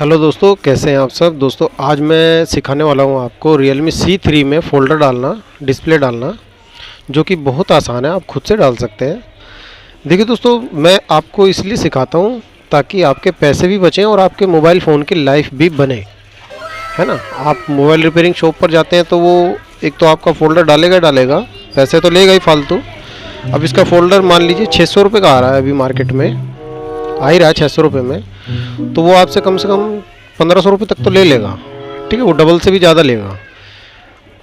Hello दोस्तों, कैसे हैं आप सब। दोस्तों आज मैं सिखाने वाला हूं आपको Realme C3 में फ़ोल्डर डालना, डिस्प्ले डालना, जो कि बहुत आसान है। आप खुद से डाल सकते हैं। देखिए दोस्तों, मैं आपको इसलिए सिखाता हूं ताकि आपके पैसे भी बचें और आपके मोबाइल फ़ोन की लाइफ भी बने, है ना। आप मोबाइल रिपेयरिंग शॉप पर जाते हैं तो वो एक तो आपका फ़ोल्डर डालेगा, पैसे तो लेगा ही फालतू। अब इसका फ़ोल्डर मान लीजिए 600 रुपये का आ रहा है, अभी मार्केट में आ ही रहा है 600 रुपये में, तो वो आपसे कम से कम 1500 रुपये तक तो ले लेगा। ठीक है, वो डबल से भी ज़्यादा लेगा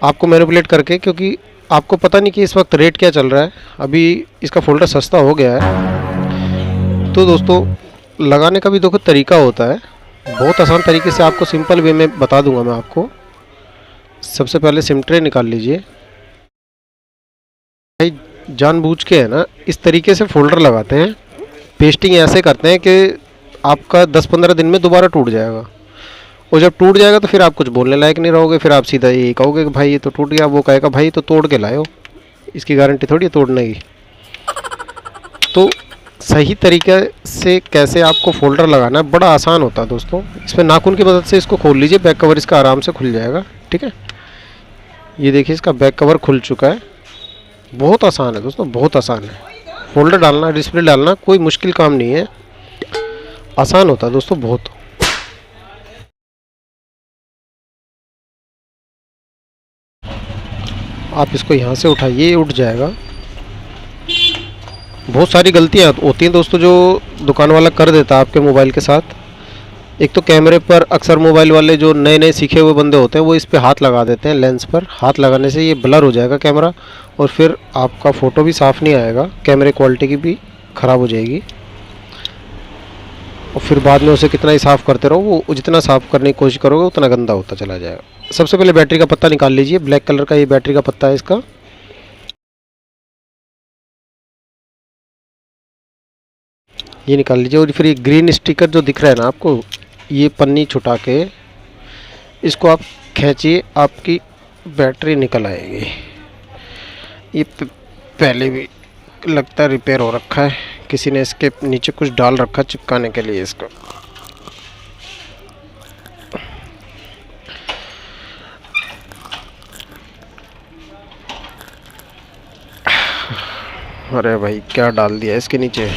आपको मैनिपुलेट करके, क्योंकि आपको पता नहीं कि इस वक्त रेट क्या चल रहा है। अभी इसका फ़ोल्डर सस्ता हो गया है। तो दोस्तों लगाने का भी देखो तरीका होता है, बहुत आसान तरीके से आपको सिंपल वे में बता दूंगा मैं आपको। सबसे पहले सिम ट्रे निकाल लीजिए भाई। जानबूझ के है ना इस तरीके से फ़ोल्डर लगाते हैं, पेस्टिंग ऐसे करते हैं कि आपका 10-15 दिन में दोबारा टूट जाएगा। और जब टूट जाएगा तो फिर आप कुछ बोलने लायक नहीं रहोगे। फिर आप सीधा यही कहोगे कि भाई ये तो टूट गया। वो कहेगा भाई तो तोड़ के लाए हो, इसकी गारंटी थोड़ी है तोड़ने की। तो सही तरीके से कैसे आपको फ़ोल्डर लगाना है, बड़ा आसान होता है दोस्तों। इसमें नाखून की मदद से इसको खोल लीजिए, बैक कवर इसका आराम से खुल जाएगा। ठीक है, ये देखिए इसका बैक कवर खुल चुका है। बहुत आसान है दोस्तों, बहुत आसान है। फ़ोल्डर डालना, डिस्प्ले डालना कोई मुश्किल काम नहीं है, आसान होता है दोस्तों बहुत। आप इसको यहाँ से उठाइए, उठ जाएगा। बहुत सारी गलतियाँ होती हैं दोस्तों जो दुकान वाला कर देता है आपके मोबाइल के साथ। एक तो कैमरे पर अक्सर मोबाइल वाले जो नए नए सीखे हुए बंदे होते हैं वो इस पे हाथ लगा देते हैं। लेंस पर हाथ लगाने से ये ब्लर हो जाएगा कैमरा, और फिर आपका फ़ोटो भी साफ़ नहीं आएगा, कैमरे क्वालिटी की भी ख़राब हो जाएगी। और फिर बाद में उसे कितना ही साफ़ करते रहो, वो जितना साफ़ करने की कोशिश करोगे उतना गंदा होता चला जाएगा। सबसे पहले बैटरी का पत्ता निकाल लीजिए, ब्लैक कलर का ये बैटरी का पत्ता है इसका। ये निकाल लीजिए। और फिर ये ग्रीन स्टिकर जो दिख रहा है ना आपको, ये पन्नी छुटा के इसको आप खींचिए, आपकी बैटरी निकल आएगी। ये पहले भी लगता है रिपेयर हो रखा है, किसी ने इसके नीचे कुछ डाल रखा है चिपकाने के लिए इसको। अरे भाई क्या डाल दिया इसके नीचे।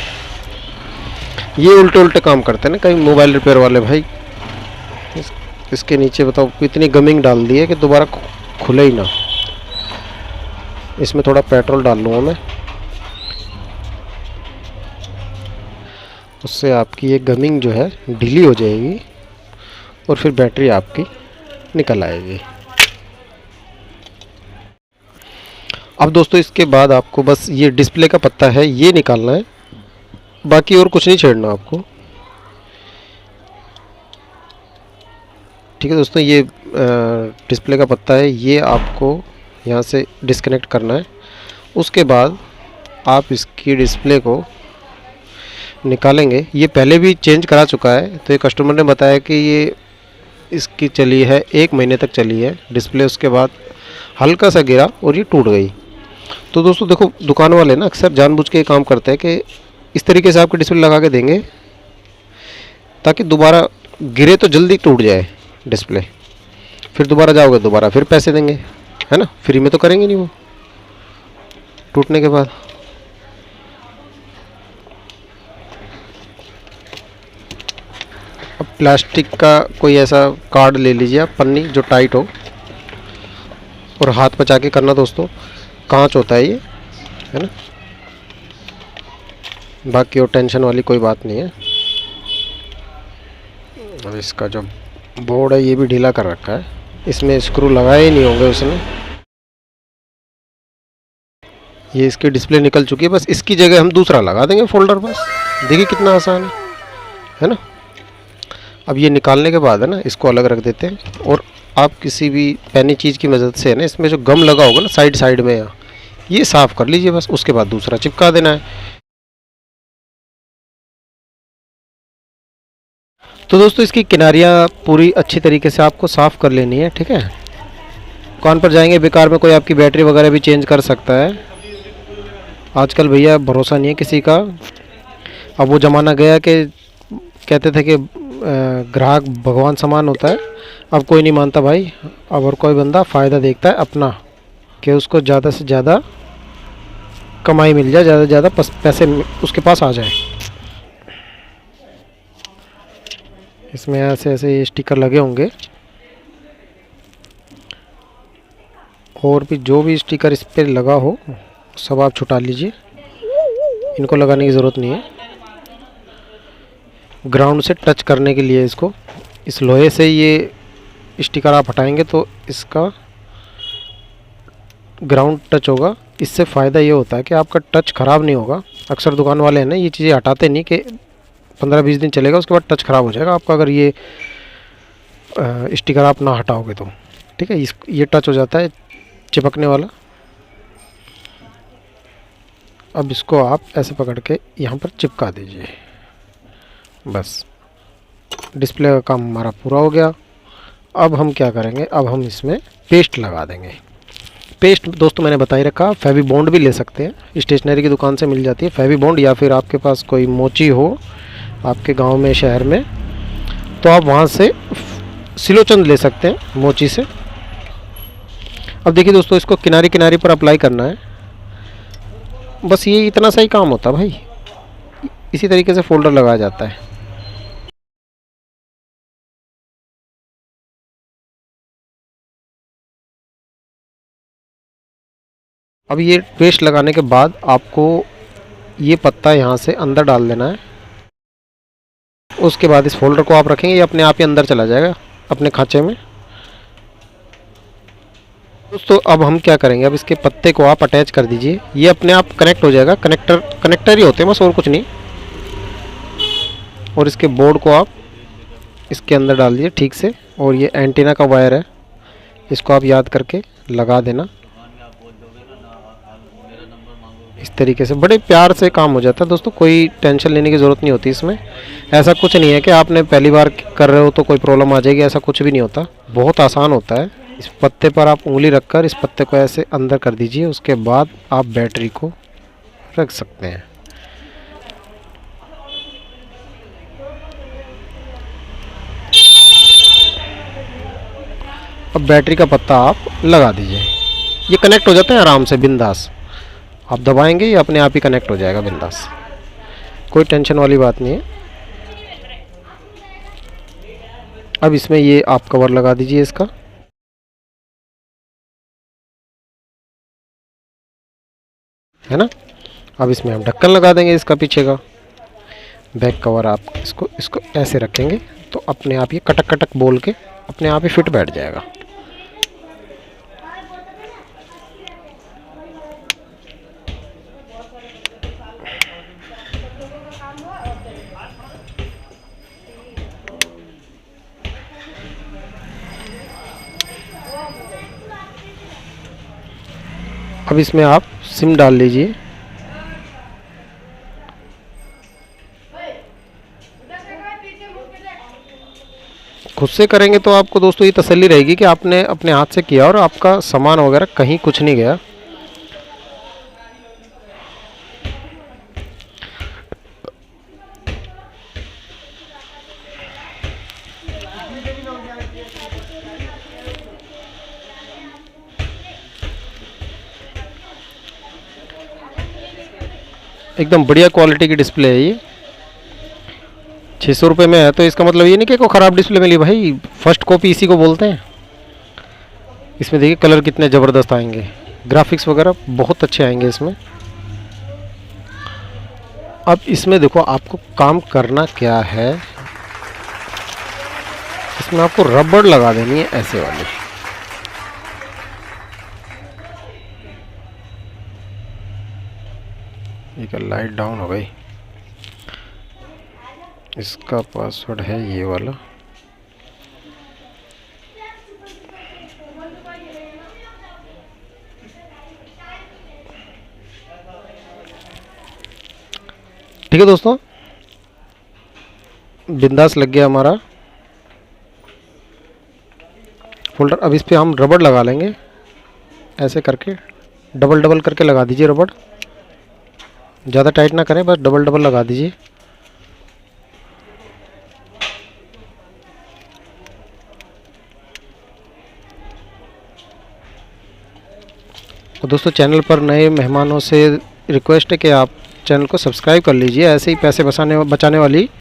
ये उल्टे उल्टे काम करते हैं ना कई मोबाइल रिपेयर वाले भाई। इसके नीचे बताओ इतनी गमिंग डाल दी है कि दोबारा खुले ही ना। इसमें थोड़ा पेट्रोल डाल लूँगा मैं, उससे आपकी ये गमिंग जो है ढीली हो जाएगी और फिर बैटरी आपकी निकल आएगी। अब दोस्तों इसके बाद आपको बस ये डिस्प्ले का पत्ता है ये निकालना है, बाकी और कुछ नहीं छेड़ना आपको। ठीक है दोस्तों, ये डिस्प्ले का पत्ता है, ये आपको यहाँ से डिस्कनेक्ट करना है। उसके बाद आप इसकी डिस्प्ले को निकालेंगे। ये पहले भी चेंज करा चुका है, तो ये कस्टमर ने बताया कि ये इसकी चली है 1 महीने तक चली है डिस्प्ले। उसके बाद हल्का सा गिरा और ये टूट गई। तो दोस्तों देखो, दुकान वाले ना अक्सर जानबूझ के काम करते हैं कि इस तरीके से आपकी डिस्प्ले लगा के देंगे ताकि दोबारा गिरे तो जल्दी टूट जाए डिस्प्ले। फिर दोबारा जाओगे दोबारा फिर पैसे देंगे, है ना, फ्री में तो करेंगे नहीं वो टूटने के बाद। अब प्लास्टिक का कोई ऐसा कार्ड ले लीजिए आप, पन्नी जो टाइट हो, और हाथ बचा के करना दोस्तों। कांच होता है ये, है ना, बाकी और टेंशन वाली कोई बात नहीं है। अब इसका जो बोर्ड है ये भी ढीला कर रखा है, इसमें स्क्रू लगाए ही नहीं होंगे उसने। ये इसकी डिस्प्ले निकल चुकी है, बस इसकी जगह हम दूसरा लगा देंगे फ़ोल्डर। बस देखिए कितना आसान है ना। अब ये निकालने के बाद है ना इसको अलग रख देते हैं, और आप किसी भी पैनी चीज़ की मदद से है ना इसमें जो गम लगा होगा ना साइड साइड में, यहाँ ये साफ़ कर लीजिए बस। उसके बाद दूसरा चिपका देना है। तो दोस्तों इसकी किनारियाँ पूरी अच्छी तरीके से आपको साफ़ कर लेनी है। ठीक है, दुकान पर जाएंगे बेकार में कोई आपकी बैटरी वगैरह भी चेंज कर सकता है। आजकल भैया भरोसा नहीं है किसी का। अब वो ज़माना गया कि कहते थे कि ग्राहक भगवान समान होता है। अब कोई नहीं मानता भाई, अब और कोई बंदा फ़ायदा देखता है अपना, कि उसको ज़्यादा से ज़्यादा कमाई मिल जाए, ज़्यादा से ज़्यादा पैसे उसके पास आ जाए। इसमें ऐसे ऐसे स्टिकर लगे होंगे, और भी जो भी स्टिकर इस पर लगा हो सब आप छुटा लीजिए, इनको लगाने की ज़रूरत नहीं है। ग्राउंड से टच करने के लिए इसको, इस लोहे से ये स्टिकर आप हटाएंगे तो इसका ग्राउंड टच होगा। इससे फ़ायदा ये होता है कि आपका टच ख़राब नहीं होगा। अक्सर दुकान वाले हैं ना, ये चीज़ें हटाते नहीं कि 15-20 दिन चलेगा, उसके बाद टच ख़राब हो जाएगा आपका, अगर ये स्टिकर आप ना हटाओगे तो। ठीक है, ये टच हो जाता है चिपकने वाला। अब इसको आप ऐसे पकड़ के यहाँ पर चिपका दीजिए, बस डिस्प्ले का काम हमारा पूरा हो गया। अब हम क्या करेंगे, अब हम इसमें पेस्ट लगा देंगे। पेस्ट दोस्तों मैंने बता ही रखा, फेवी बॉन्ड भी ले सकते हैं, स्टेशनरी की दुकान से मिल जाती है फेवी बॉन्ड, या फिर आपके पास कोई मोची हो आपके गांव में, शहर में, तो आप वहाँ से सिलोचंद ले सकते हैं मोची से। अब देखिए दोस्तों, इसको किनारे किनारे पर अप्लाई करना है, बस ये इतना सा ही काम होता है भाई। इसी तरीके से फोल्डर लगाया जाता है। अब ये पेस्ट लगाने के बाद आपको ये पत्ता यहाँ से अंदर डाल देना है। उसके बाद इस फोल्डर को आप रखेंगे, ये अपने आप ही अंदर चला जाएगा अपने खांचे में। दोस्तों अब हम क्या करेंगे, अब इसके पत्ते को आप अटैच कर दीजिए, ये अपने आप कनेक्ट हो जाएगा। कनेक्टर ही होते हैं बस, और कुछ नहीं। और इसके बोर्ड को आप इसके अंदर डाल दीजिए ठीक से, और ये एंटीना का वायर है, इसको आप याद करके लगा देना। इस तरीके से बड़े प्यार से काम हो जाता है दोस्तों, कोई टेंशन लेने की ज़रूरत नहीं होती इसमें। ऐसा कुछ नहीं है कि आपने पहली बार कर रहे हो तो कोई प्रॉब्लम आ जाएगी, ऐसा कुछ भी नहीं होता, बहुत आसान होता है। इस पत्ते पर आप उंगली रखकर इस पत्ते को ऐसे अंदर कर दीजिए, उसके बाद आप बैटरी को रख सकते हैं। अब बैटरी का पत्ता आप लगा दीजिए, ये कनेक्ट हो जाते हैं आराम से बिंदास। आप दबाएंगे ये अपने आप ही कनेक्ट हो जाएगा बिंदास, कोई टेंशन वाली बात नहीं है। अब इसमें ये आप कवर लगा दीजिए इसका, है ना। अब इसमें हम ढक्कन लगा देंगे इसका पीछे का बैक कवर। आप इसको ऐसे रखेंगे तो अपने आप ये कटक कटक बोल के अपने आप ही फिट बैठ जाएगा। अब इसमें आप सिम डाल लीजिए। खुद से करेंगे तो आपको दोस्तों ये तसल्ली रहेगी कि आपने अपने हाथ से किया और आपका सामान वगैरह कहीं कुछ नहीं गया। एकदम बढ़िया क्वालिटी की डिस्प्ले है ये। 600 रुपये में है तो इसका मतलब ये नहीं कि कोई ख़राब डिस्प्ले मिली भाई, फर्स्ट कॉपी इसी को बोलते हैं। इसमें देखिए कलर कितने ज़बरदस्त आएंगे, ग्राफिक्स वगैरह बहुत अच्छे आएंगे इसमें। अब इसमें देखो आपको काम करना क्या है, इसमें आपको रबड़ लगा देनी है ऐसे वाली। एक लाइट डाउन हो गई, इसका पासवर्ड है ये वाला। ठीक है दोस्तों, बिंदास लग गया हमारा फोल्डर। अब इस पे हम रबड़ लगा लेंगे ऐसे करके, डबल डबल करके लगा दीजिए रबड़, ज़्यादा टाइट ना करें, बस डबल डबल लगा दीजिए। और दोस्तों चैनल पर नए मेहमानों से रिक्वेस्ट है कि आप चैनल को सब्सक्राइब कर लीजिए ऐसे ही पैसे बचाने वाली